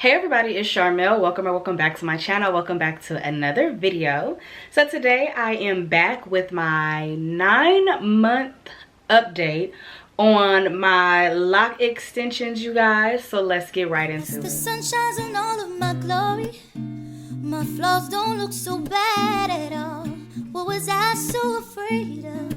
Hey everybody, it's Sharmel. Welcome back to my channel. Welcome back to another video. So today I am back with my 9-month update on my lock extensions, you guys. So let's get right into it. The sun shines on all of my glory. My flaws don't look so bad at all. What was I so afraid of?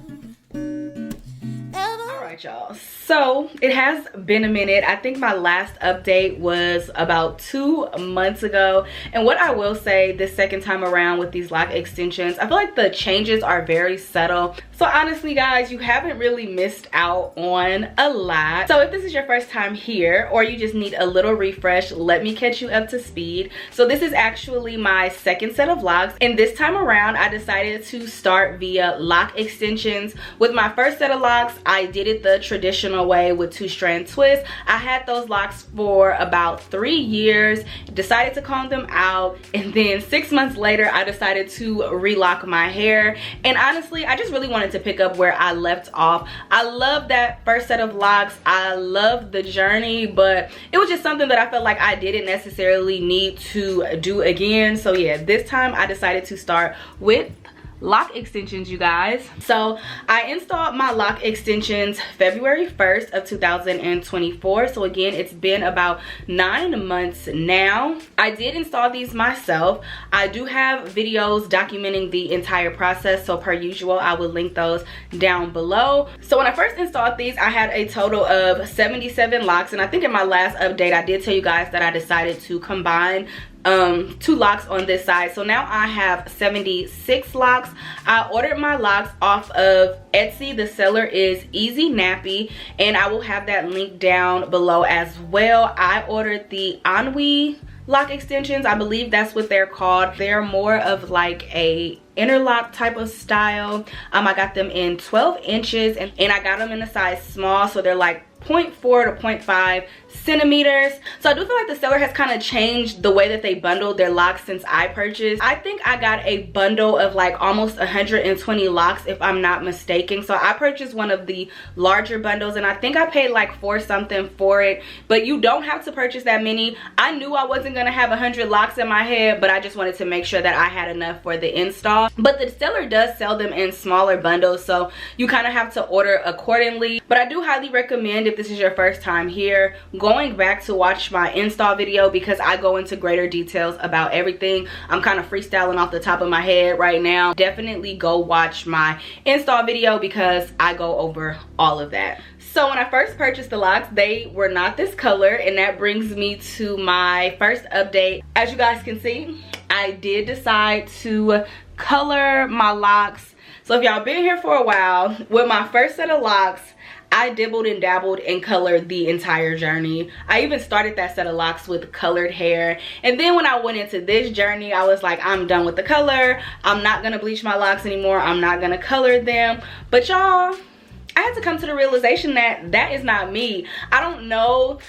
Alright y'all, so it has been a minute. I think my last update was about 2 months ago, and what I will say this second time around with these lock extensions, I feel like the changes are very subtle. So honestly guys, you haven't really missed out on a lot. So if this is your first time here or you just need a little refresh, let me catch you up to speed. So this is actually my second set of locks, and this time around I decided to start via lock extensions. With my first set of locks, I did it the traditional way with 2-strand twists. I had those locks for about 3 years, decided to comb them out, and then 6 months later I decided to relock my hair. And honestly, I just really wanted to pick up where I left off. I love that first set of locks. I love the journey, but it was just something that I felt like I didn't necessarily need to do again. So yeah, this time I decided to start with lock extensions, you guys. So I installed my lock extensions February 1st of 2024. So again, it's been about 9 months now. I did install these myself. I do have videos documenting the entire process, so per usual I will link those down below. So when I first installed these, I had a total of 77 locks, and I think in my last update I did tell you guys that I decided to combine 2 locks on this side. So now I have 76 locks. I ordered my locks off of Etsy. The seller is Eazynappy, and I will have that link down below as well. I ordered the Anwi lock extensions. I believe that's what they're called. They're more of like a interlock type of style. I got them in 12 inches and I got them in a size small, so they're like 0.4 to 0.5 centimeters. So I do feel like the seller has kind of changed the way that they bundled their locks since I purchased. I think I got a bundle of like almost 120 locks if I'm not mistaken. So I purchased one of the larger bundles, and I think I paid like 4 something for it, but you don't have to purchase that many. I knew I wasn't gonna have 100 locks in my head, but I just wanted to make sure that I had enough for the install. But the seller does sell them in smaller bundles, so you kind of have to order accordingly. But I do highly recommend, if this is your first time here, going back to watch my install video, because I go into greater details about everything. I'm kind of freestyling off the top of my head right now. Definitely go watch my install video because I go over all of that. So when I first purchased the locks, they were not this color, and that brings me to my first update. As you guys can see, I did decide to color my locks. So if y'all been here for a while, with my first set of locks, I dibbled and dabbled and colored the entire journey. I even started that set of locks with colored hair, and then when I went into this journey, I was like, I'm done with the color. I'm not gonna bleach my locks anymore. I'm not gonna color them. But y'all, I had to come to the realization that that is not me. I don't know.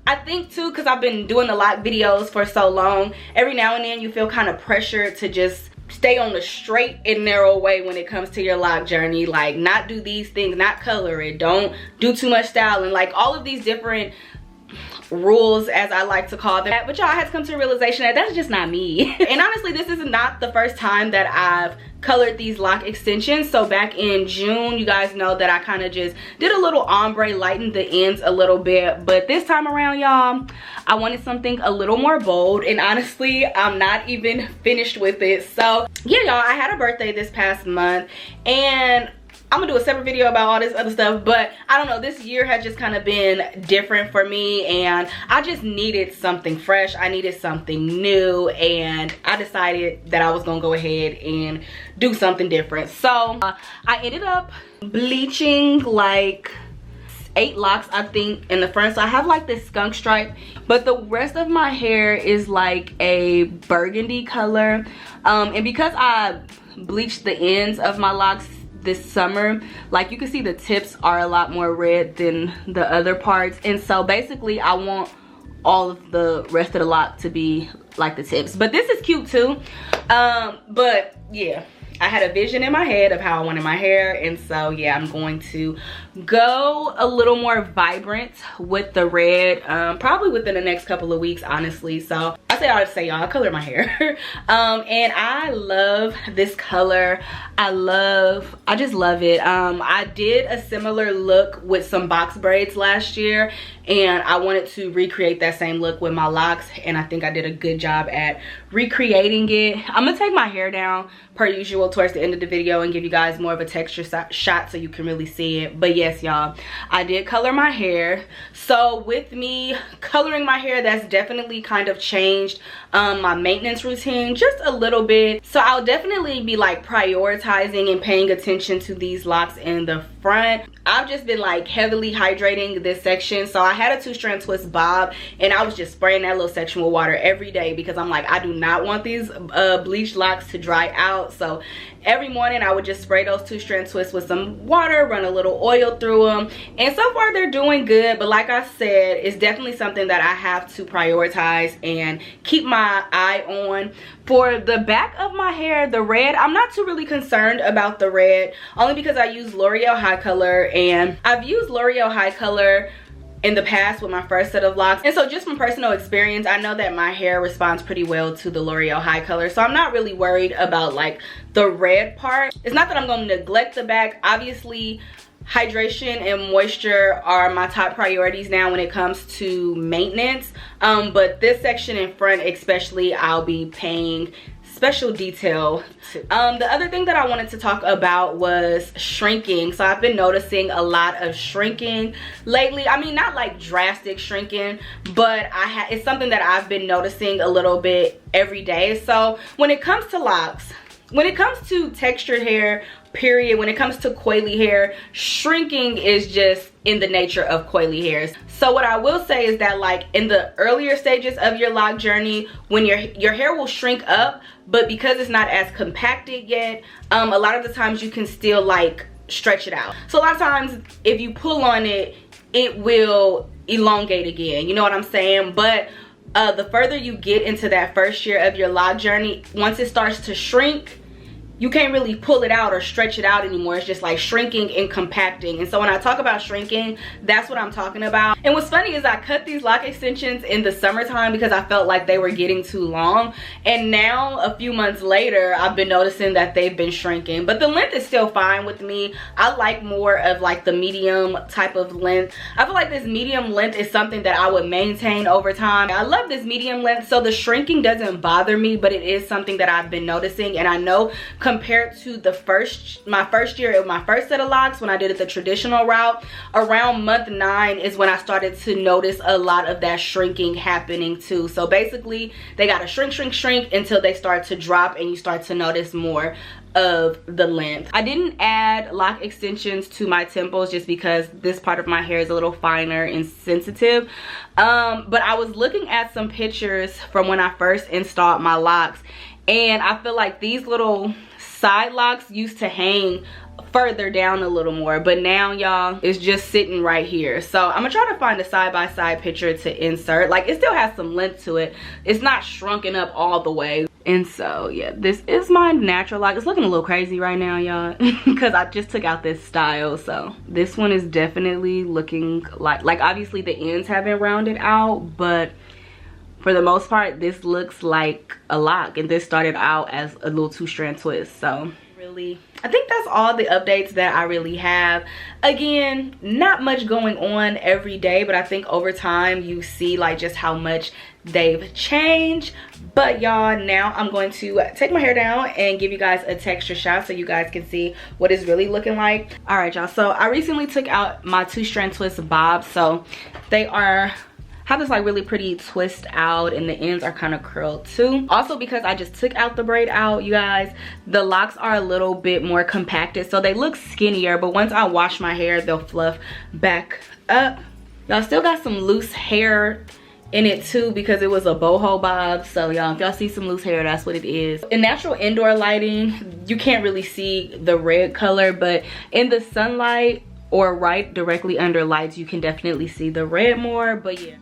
I think too, because I've been doing the lock videos for so long, every now and then you feel kind of pressured to just stay on the straight and narrow way when it comes to your lock journey. Like, not do these things, not color it, don't do too much styling, like all of these different rules, as I like to call them. But y'all, I had to come to a realization that that's just not me. And honestly, this is not the first time that I've colored these lock extensions. So back in June, you guys know that I kind of just did a little ombre, lightened the ends a little bit. But this time around, y'all, I wanted something a little more bold, and honestly, I'm not even finished with it. So yeah, y'all, I had a birthday this past month, and I'm gonna do a separate video about all this other stuff, but I don't know, this year has just kind of been different for me, and I just needed something fresh. I needed something new, and I decided that I was gonna go ahead and do something different. So I ended up bleaching like 8 locks, I think, in the front. So I have like this skunk stripe, but the rest of my hair is like a burgundy color, and because I bleached the ends of my locks this summer, like you can see the tips are a lot more red than the other parts, and so basically I want all of the rest of the lock to be like the tips. But this is cute too, but yeah, I had a vision in my head of how I wanted my hair, and so yeah, I'm going to go a little more vibrant with the red, probably within the next couple of weeks, honestly. So I say y'all, color my hair. And I love this color. I just love it. I did a similar look with some box braids last year, and I wanted to recreate that same look with my locks, and I think I did a good job at recreating it. I'm gonna take my hair down per usual towards the end of the video and give you guys more of a texture shot so you can really see it. But yes, y'all, I did color my hair. So with me coloring my hair, that's definitely kind of changed my maintenance routine just a little bit. So I'll definitely be like prioritizing and paying attention to these locks in the front. I've just been like heavily hydrating this section. So I had a 2-strand twist bob, and I was just spraying that little section with water every day because I'm like, I do not want these bleached locks to dry out. So every morning I would just spray those 2-strand twists with some water, run a little oil through them, and so far they're doing good. But like I said, it's definitely something that I have to prioritize and keep my eye on. For the back of my hair, the red, I'm not too really concerned about the red, only because I use L'Oreal High Color, and I've used L'Oreal High Color in the past with my first set of locks, and so just from personal experience, I know that my hair responds pretty well to the L'Oreal High Color, so I'm not really worried about like the red part. It's not that I'm going to neglect the back. Obviously hydration and moisture are my top priorities now when it comes to maintenance, but this section in front especially, I'll be paying special detail to. The other thing that I wanted to talk about was shrinking. So I've been noticing a lot of shrinking lately. I mean, not like drastic shrinking, but it's something that I've been noticing a little bit every day. So when it comes to locks, when it comes to textured hair, period, when it comes to coily hair, shrinking is just in the nature of coily hairs. So what I will say is that like in the earlier stages of your lock journey, when your hair will shrink up, but because it's not as compacted yet, a lot of the times you can still like stretch it out. So a lot of times if you pull on it, it will elongate again, you know what I'm saying? But the further you get into that first year of your lock journey, once it starts to shrink, you can't really pull it out or stretch it out anymore. It's just like shrinking and compacting. And so when I talk about shrinking, that's what I'm talking about. And what's funny is I cut these lock extensions in the summertime because I felt like they were getting too long. And now a few months later, I've been noticing that they've been shrinking. But the length is still fine with me. I like more of like the medium type of length. I feel like this medium length is something that I would maintain over time. I love this medium length, so the shrinking doesn't bother me, but it is something that I've been noticing. And I know compared to my first year of my first set of locks, when I did it the traditional route, around month 9 is when I started to notice a lot of that shrinking happening too. So basically they gotta shrink until they start to drop and you start to notice more of the length. I didn't add lock extensions to my temples just because this part of my hair is a little finer and sensitive, but I was looking at some pictures from when I first installed my locks, and I feel like these little side locks used to hang further down a little more, but now y'all, it's just sitting right here. So I'm gonna try to find a side-by-side picture to insert. Like, it still has some length to it, it's not shrunken up all the way. And so yeah, this is my natural lock. It's looking a little crazy right now, y'all, because I just took out this style. So this one is definitely looking like obviously the ends haven't rounded out, but for the most part this looks like a lock, and this started out as a little 2-strand twist. So really, I think that's all the updates that I really have. Again, not much going on every day, but I think over time you see like just how much they've changed. But y'all, now I'm going to take my hair down and give you guys a texture shot so you guys can see what it's really looking like. All right, y'all, so I recently took out my 2-strand twist bobs. So they have this like really pretty twist out, and the ends are kind of curled too. Also, because I just took out the braid out, you guys, the locks are a little bit more compacted, so they look skinnier, but once I wash my hair, they'll fluff back up. Y'all still got some loose hair in it too because it was a boho bob. So y'all, if y'all see some loose hair, that's what it is. In natural indoor lighting, you can't really see the red color, but in the sunlight or right directly under lights, you can definitely see the red more. But yeah.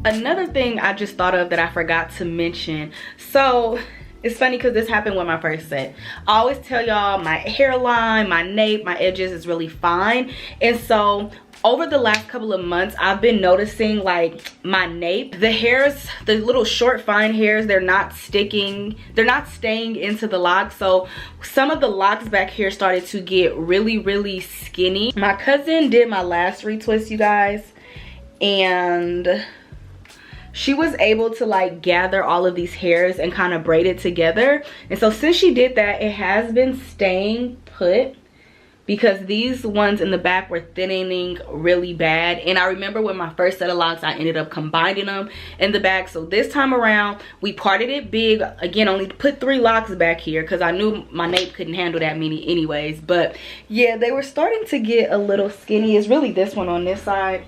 another thing I just thought of that I forgot to mention. So it's funny because this happened with my first set. I always tell y'all my hairline, my nape, my edges is really fine. And so over the last couple of months, I've been noticing like my nape, the hairs, the little short fine hairs, they're not staying into the locks. So some of the locks back here started to get really skinny. My cousin did my last retwist, you guys, and she was able to like gather all of these hairs and kind of braid it together. And so since she did that, it has been staying put, because these ones in the back were thinning really bad. And I remember with my first set of locks, I ended up combining them in the back. So this time around, we parted it big. Again, only put 3 locks back here because I knew my nape couldn't handle that many anyways. But yeah, they were starting to get a little skinny. It's really this one on this side,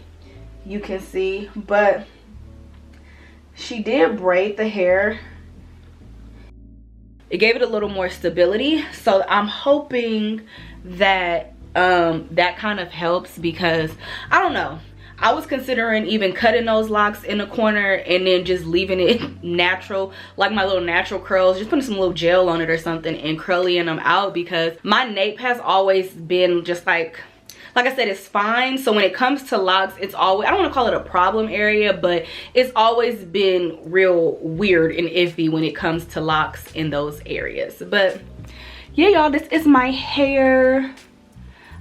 you can see. But she did braid the hair. It gave it a little more stability. So I'm hoping that that kind of helps, because I don't know, I was considering even cutting those locks in the corner and then just leaving it natural, like my little natural curls, just putting some little gel on it or something and curling them out, because my nape has always been just like I said, it's fine. So when it comes to locks, it's always, I don't want to call it a problem area, but it's always been real weird and iffy when it comes to locks in those areas. But yeah, y'all, this is my hair.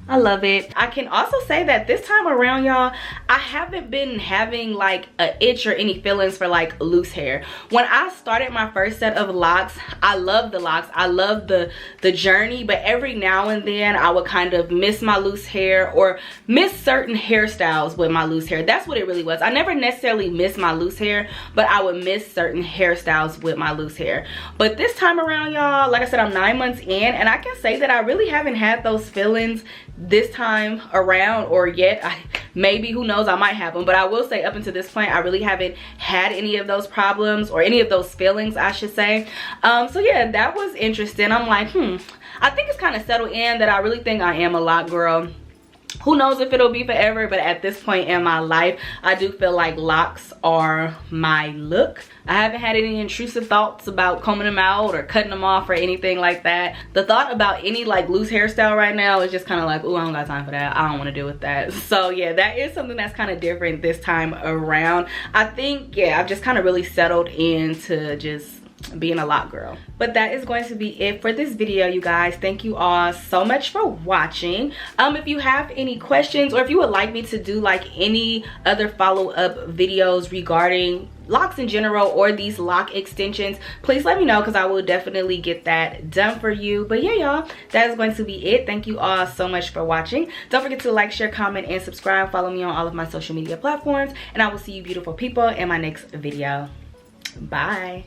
I love it. I can also say that this time around, y'all, I haven't been having like a itch or any feelings for like loose hair. When I started my first set of locks, I love the locks, I love the journey, but every now and then I would kind of miss my loose hair or miss certain hairstyles with my loose hair. That's what it really was. I never necessarily missed my loose hair, but I would miss certain hairstyles with my loose hair. But this time around, y'all, like I said, I'm 9 months in, and I can say that I really haven't had those feelings this time around, or yet. Maybe, who knows, I might have them, but I will say up until this point, I really haven't had any of those problems or any of those feelings, I should say. So yeah, that was interesting. I'm like, I think it's kind of settled in that I really think I am a lock girl. Who knows if it'll be forever, but at this point in my life, I do feel like locks are my look. I haven't had any intrusive thoughts about combing them out or cutting them off or anything like that. The thought about any like loose hairstyle right now is just kind of like, oh, I don't got time for that. I don't want to deal with that. So yeah, that is something that's kind of different this time around. I think, yeah, I've just kind of really settled into just being a lock girl. But that is going to be it for this video, you guys. Thank you all so much for watching. If you have any questions, or if you would like me to do like any other follow-up videos regarding locks in general or these lock extensions, please let me know, because I will definitely get that done for you. But yeah, y'all, that is going to be it. Thank you all so much for watching. Don't forget to like, share, comment, and subscribe. Follow me on all of my social media platforms, and I will see you beautiful people in my next video. Bye.